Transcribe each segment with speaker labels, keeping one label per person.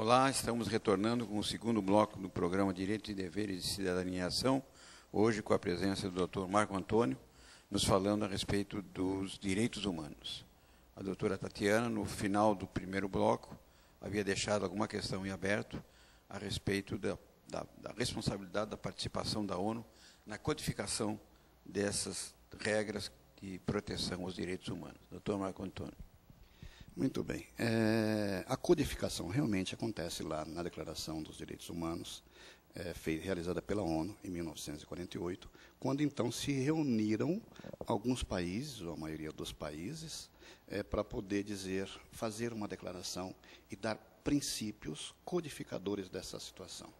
Speaker 1: Olá, estamos retornando com o segundo bloco do programa Direitos e Deveres de Cidadania e Ação, hoje com a presença do Dr. Marco Antônio, nos falando a respeito dos direitos humanos. A doutora Tatiana, no final do primeiro bloco, havia deixado alguma questão em aberto a respeito da responsabilidade da participação da ONU na codificação dessas regras de proteção aos direitos humanos. Dr. Marco Antônio.
Speaker 2: Muito bem. A codificação realmente acontece lá na Declaração dos Direitos Humanos, realizada pela ONU em 1948, quando então se reuniram alguns países, ou a maioria dos países, para poder fazer uma declaração e dar princípios codificadores dessa situação.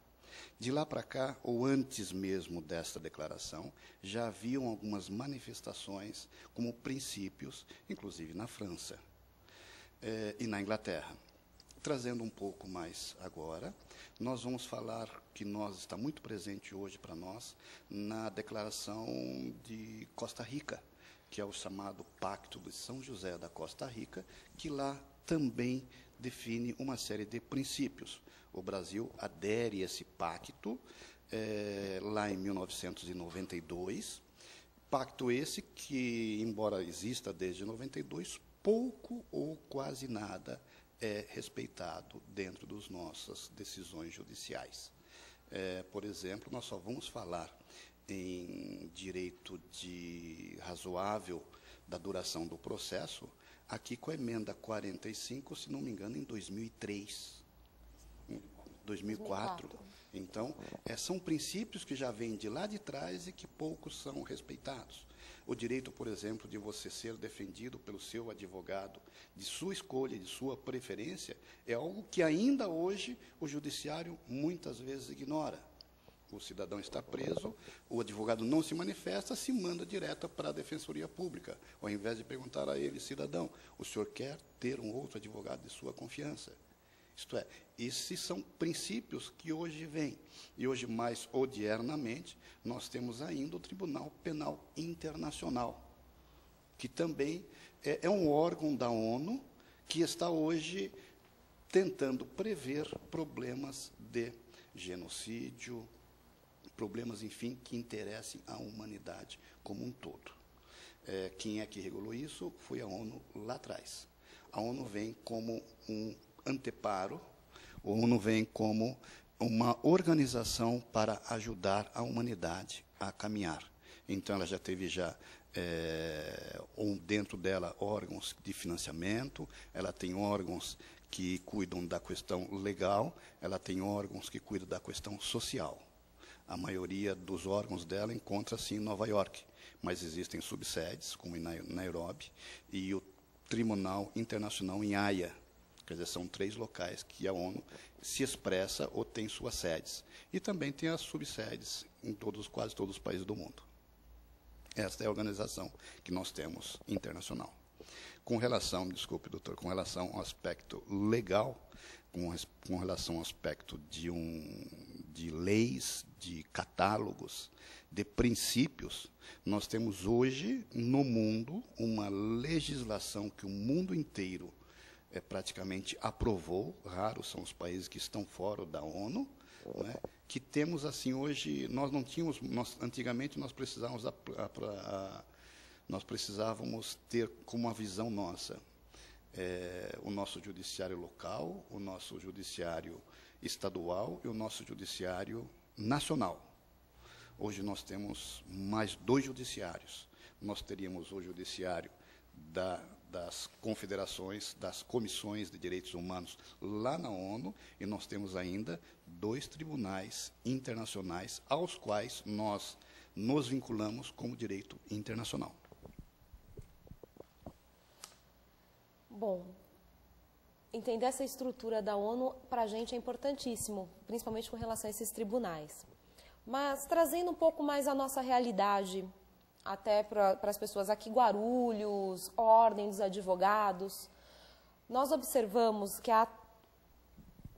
Speaker 2: De lá para cá, ou antes mesmo desta declaração, já haviam algumas manifestações como princípios, inclusive na França e na Inglaterra. Trazendo um pouco mais agora, nós vamos falar que está muito presente hoje para nós na Declaração de Costa Rica, que é o chamado Pacto de São José da Costa Rica, que lá também define uma série de princípios. O Brasil adere a esse pacto lá em 1992, pacto esse que, embora exista desde 92, pouco ou quase nada é respeitado dentro das nossas decisões judiciais. Por exemplo, nós só vamos falar em direito razoável da duração do processo, aqui com a emenda 45, se não me engano, em 2003, 2004. Então, são princípios que já vêm de lá de trás e que poucos são respeitados. O direito, por exemplo, de você ser defendido pelo seu advogado, de sua escolha, de sua preferência, é algo que ainda hoje o judiciário muitas vezes ignora. O cidadão está preso, o advogado não se manifesta, se manda direto para a Defensoria Pública, ao invés de perguntar a ele, cidadão, o senhor quer ter um outro advogado de sua confiança? Isto é, esses são princípios que hoje vêm. E hoje, mais odiernamente, nós temos ainda o Tribunal Penal Internacional, que também é um órgão da ONU que está hoje tentando prever problemas de genocídio, problemas, enfim, que interessem a humanidade como um todo. Quem é que regulou isso? Foi a ONU lá atrás. A ONU vem como um anteparo, a ONU vem como uma organização para ajudar a humanidade a caminhar. Então, ela já teve dentro dela órgãos de financiamento, ela tem órgãos que cuidam da questão legal, ela tem órgãos que cuidam da questão social. A maioria dos órgãos dela encontra-se em Nova York, mas existem subsedes, como em Nairobi, e o Tribunal Internacional em Haia. Quer dizer, são 3 locais que a ONU se expressa ou tem suas sedes. E também tem as subsedes em quase todos os países do mundo. Esta é a organização que nós temos internacional. Com relação, desculpe, doutor, com relação ao aspecto legal, com relação ao aspecto de leis, de catálogos, de princípios, nós temos hoje no mundo uma legislação que o mundo inteiro praticamente aprovou, raros são os países que estão fora da ONU, né, que temos assim hoje, antigamente nós precisávamos ter como uma visão nossa o nosso judiciário local, o nosso judiciário estadual e o nosso judiciário nacional. Hoje nós temos mais 2 judiciários. Nós teríamos o judiciário das confederações, das comissões de direitos humanos lá na ONU, e nós temos ainda 2 tribunais internacionais aos quais nós nos vinculamos como direito internacional.
Speaker 3: Bom, entender essa estrutura da ONU para a gente é importantíssimo, principalmente com relação a esses tribunais. Mas trazendo um pouco mais a nossa realidade, até para as pessoas aqui, Guarulhos, Ordem dos Advogados, nós observamos que a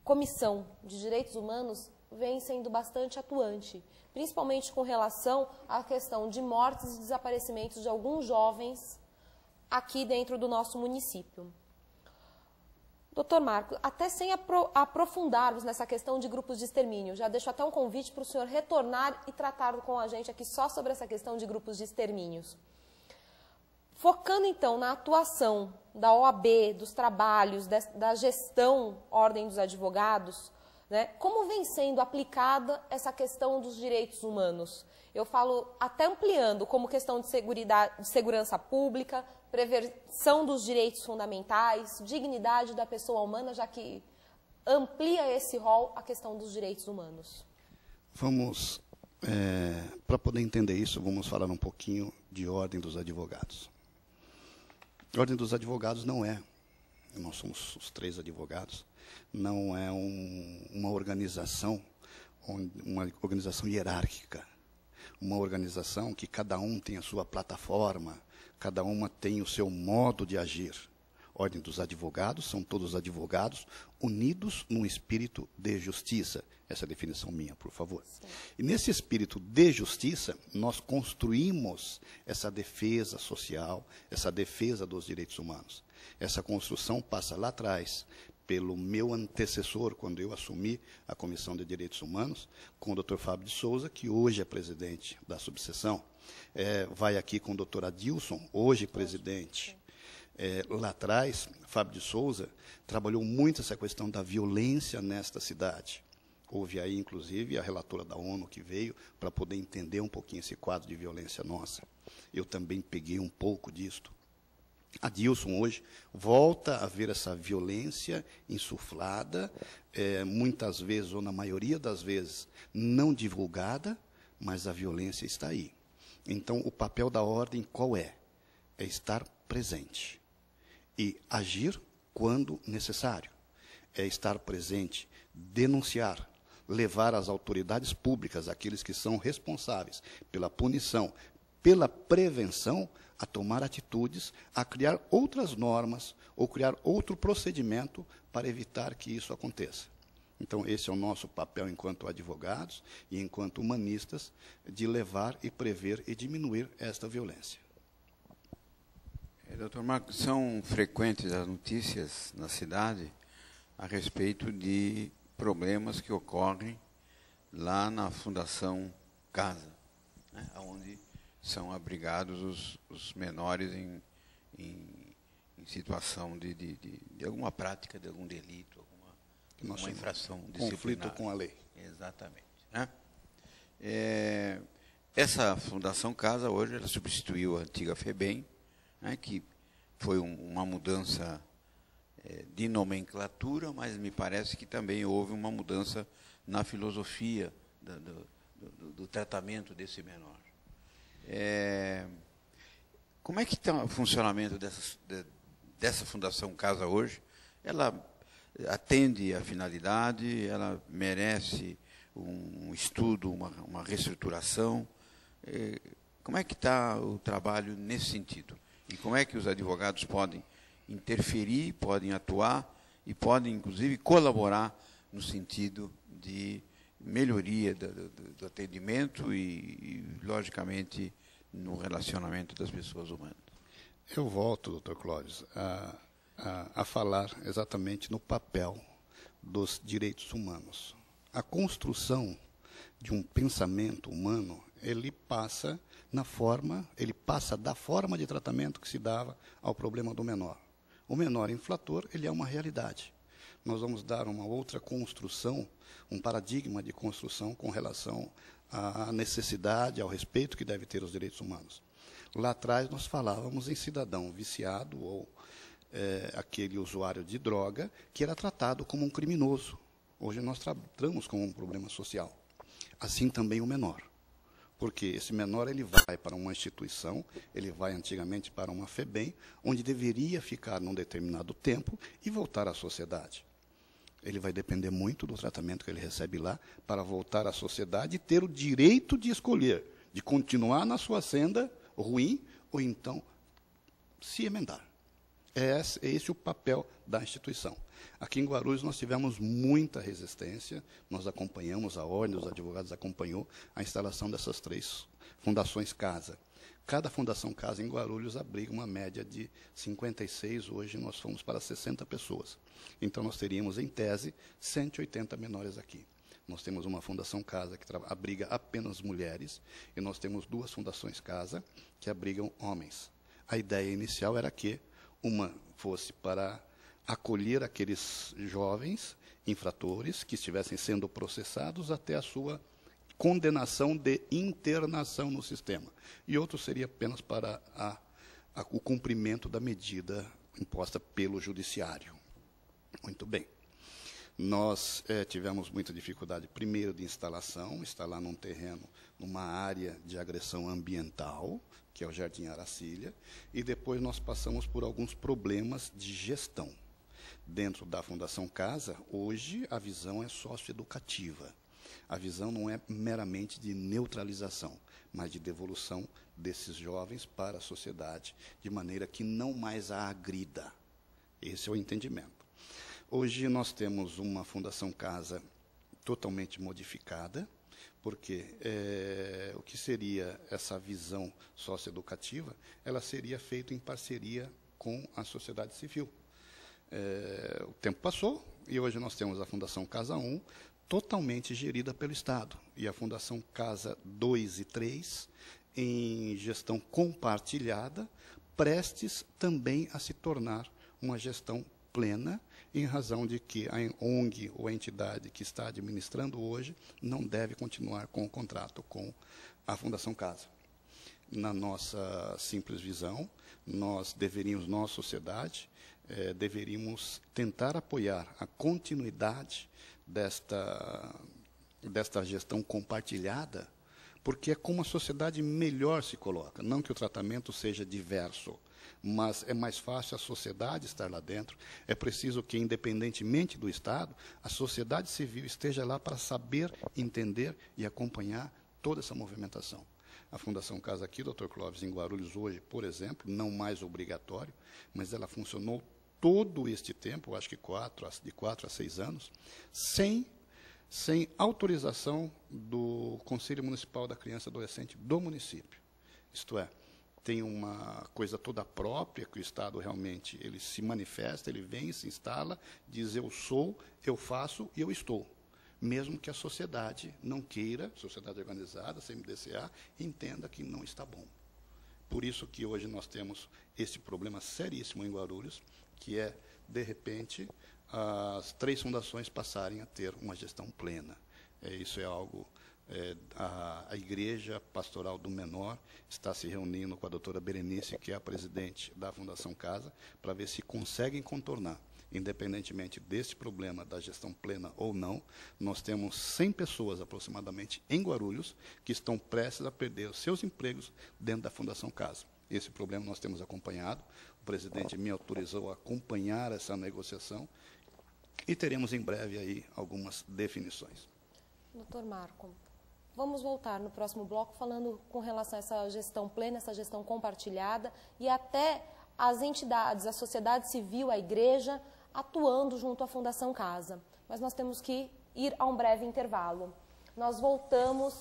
Speaker 3: Comissão de Direitos Humanos vem sendo bastante atuante, principalmente com relação à questão de mortes e desaparecimentos de alguns jovens aqui dentro do nosso município. Doutor Marco, até sem aprofundarmos nessa questão de grupos de extermínio, já deixo até um convite para o senhor retornar e tratar com a gente aqui só sobre essa questão de grupos de extermínios. Focando, então, na atuação da OAB, dos trabalhos, da gestão Ordem dos Advogados, né, como vem sendo aplicada essa questão dos direitos humanos? Eu falo até ampliando como questão de segurança pública, prevenção dos direitos fundamentais, dignidade da pessoa humana, já que amplia esse rol a questão dos direitos humanos.
Speaker 2: Vamos, para poder entender isso, vamos falar um pouquinho de Ordem dos Advogados. A Ordem dos Advogados não é, nós somos os 3 advogados, não é uma organização hierárquica, uma organização que cada um tem a sua plataforma, cada uma tem o seu modo de agir. Ordem dos Advogados são todos advogados unidos num espírito de justiça. Essa é a definição minha, por favor. Sim. E nesse espírito de justiça, nós construímos essa defesa social, essa defesa dos direitos humanos. Essa construção passa lá atrás, pelo meu antecessor, quando eu assumi a Comissão de Direitos Humanos, com o Dr. Fábio de Souza, que hoje é presidente da subseção. Vai aqui com o Dr. Adilson, hoje presidente. Lá atrás, Fábio de Souza trabalhou muito essa questão da violência nesta cidade. Houve aí, inclusive, a relatora da ONU que veio para poder entender um pouquinho esse quadro de violência nossa. Eu também peguei um pouco disto. Adilson hoje volta a ver essa violência insuflada, muitas vezes, ou na maioria das vezes, não divulgada, mas a violência está aí. Então, o papel da ordem qual é? É estar presente e agir quando necessário. É estar presente, denunciar, levar às autoridades públicas, aqueles que são responsáveis pela punição, pela prevenção, a tomar atitudes, a criar outras normas ou criar outro procedimento para evitar que isso aconteça. Então, esse é o nosso papel enquanto advogados e enquanto humanistas, de levar e prever e diminuir esta violência.
Speaker 1: Doutor Marcos, são frequentes as notícias na cidade a respeito de problemas que ocorrem lá na Fundação Casa, né, onde são abrigados os menores em situação de alguma prática, de algum delito, alguma infração disciplinar.
Speaker 2: Conflito com a lei.
Speaker 1: Exatamente. Né? Essa Fundação Casa, hoje, ela substituiu a antiga FEBEM, né, que foi uma mudança de nomenclatura, mas me parece que também houve uma mudança na filosofia do tratamento desse menor. Como é que está o funcionamento dessa Fundação Casa hoje? Ela atende à finalidade, ela merece um estudo, uma reestruturação? Como é que está o trabalho nesse sentido? E como é que os advogados podem interferir, podem atuar e podem, inclusive, colaborar no sentido de melhoria do atendimento e, logicamente, no relacionamento das pessoas humanas?
Speaker 2: Eu volto, doutor Clóvis, a falar exatamente no papel dos direitos humanos. A construção de um pensamento humano, ele passa da forma de tratamento que se dava ao problema do menor. O menor infrator, ele é uma realidade. Nós vamos dar uma outra construção, um paradigma de construção com relação à necessidade, ao respeito que deve ter os direitos humanos. Lá atrás nós falávamos em cidadão viciado ou aquele usuário de droga que era tratado como um criminoso. Hoje nós tratamos como um problema social. Assim também o menor. Porque esse menor ele vai para uma instituição, ele vai antigamente para uma FEBEM, onde deveria ficar num determinado tempo e voltar à sociedade. Ele vai depender muito do tratamento que ele recebe lá para voltar à sociedade e ter o direito de escolher, de continuar na sua senda ruim ou então se emendar. É esse o papel da instituição. Aqui em Guarulhos nós tivemos muita resistência, nós acompanhamos, a Ordem dos Advogados acompanhou a instalação dessas 3 fundações Casa. Cada Fundação Casa em Guarulhos abriga uma média de 56, hoje nós fomos para 60 pessoas. Então, nós teríamos, em tese, 180 menores aqui. Nós temos uma Fundação Casa que abriga apenas mulheres, e nós temos 2 Fundações Casa que abrigam homens. A ideia inicial era que uma fosse para acolher aqueles jovens infratores que estivessem sendo processados até a sua condenação de internação no sistema. E outro seria apenas para o cumprimento da medida imposta pelo judiciário. Muito bem. Nós tivemos muita dificuldade, primeiro, de instalar num terreno, numa área de agressão ambiental, que é o Jardim Aracília, e depois nós passamos por alguns problemas de gestão. Dentro da Fundação Casa, hoje, a visão é socioeducativa. A visão não é meramente de neutralização, mas de devolução desses jovens para a sociedade, de maneira que não mais a agrida. Esse é o entendimento. Hoje nós temos uma Fundação Casa totalmente modificada, porque o que seria essa visão socioeducativa, ela seria feita em parceria com a sociedade civil. O tempo passou e hoje nós temos a Fundação Casa 1, totalmente gerida pelo Estado, e a Fundação Casa 2 e 3, em gestão compartilhada, prestes também a se tornar uma gestão plena, em razão de que a ONG ou a entidade que está administrando hoje não deve continuar com o contrato com a Fundação Casa. Na nossa simples visão, nós, sociedade, deveríamos tentar apoiar a continuidade desta gestão compartilhada, porque é como a sociedade melhor se coloca. Não que o tratamento seja diverso, mas é mais fácil a sociedade estar lá dentro. É preciso que, independentemente do Estado, a sociedade civil esteja lá para saber, entender e acompanhar toda essa movimentação. A Fundação Casa aqui, Dr. Clóvis, em Guarulhos, hoje, por exemplo, não mais obrigatório, mas ela funcionou todo este tempo, acho que de 4 a 6 anos, sem autorização do Conselho Municipal da Criança e Adolescente do município. Isto é, tem uma coisa toda própria, que o Estado realmente ele se manifesta, ele vem, se instala, diz eu sou, eu faço e eu estou. Mesmo que a sociedade não queira, sociedade organizada, CMDCA, entenda que não está bom. Por isso que hoje nós temos esse problema seríssimo em Guarulhos, que é, de repente, as 3 fundações passarem a ter uma gestão plena. Isso é algo... a Igreja Pastoral do Menor está se reunindo com a doutora Berenice, que é a presidente da Fundação Casa, para ver se conseguem contornar. Independentemente desse problema da gestão plena ou não, nós temos 100 pessoas aproximadamente em Guarulhos que estão prestes a perder os seus empregos dentro da Fundação Casa. Esse problema nós temos acompanhado, o presidente me autorizou a acompanhar essa negociação e teremos em breve aí algumas definições.
Speaker 3: Doutor Marco, vamos voltar no próximo bloco falando com relação a essa gestão plena, essa gestão compartilhada e até as entidades, a sociedade civil, a igreja, atuando junto à Fundação Casa. Mas nós temos que ir a um breve intervalo. Nós voltamos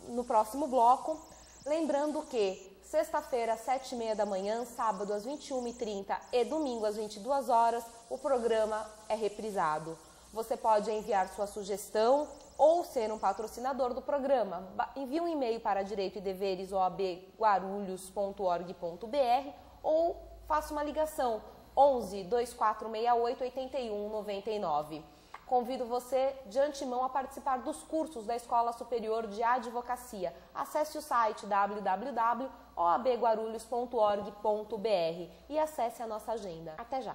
Speaker 3: no próximo bloco, lembrando que sexta-feira, às 7h30 da manhã, sábado às 21h30 e domingo às 22 horas, o programa é reprisado. Você pode enviar sua sugestão ou ser um patrocinador do programa. Envie um e-mail para direitoedeveres@guarulhos.org.br ou faça uma ligação 11 2468 8199. Convido você de antemão a participar dos cursos da Escola Superior de Advocacia. Acesse o site www.oabguarulhos.org.br e acesse a nossa agenda. Até já!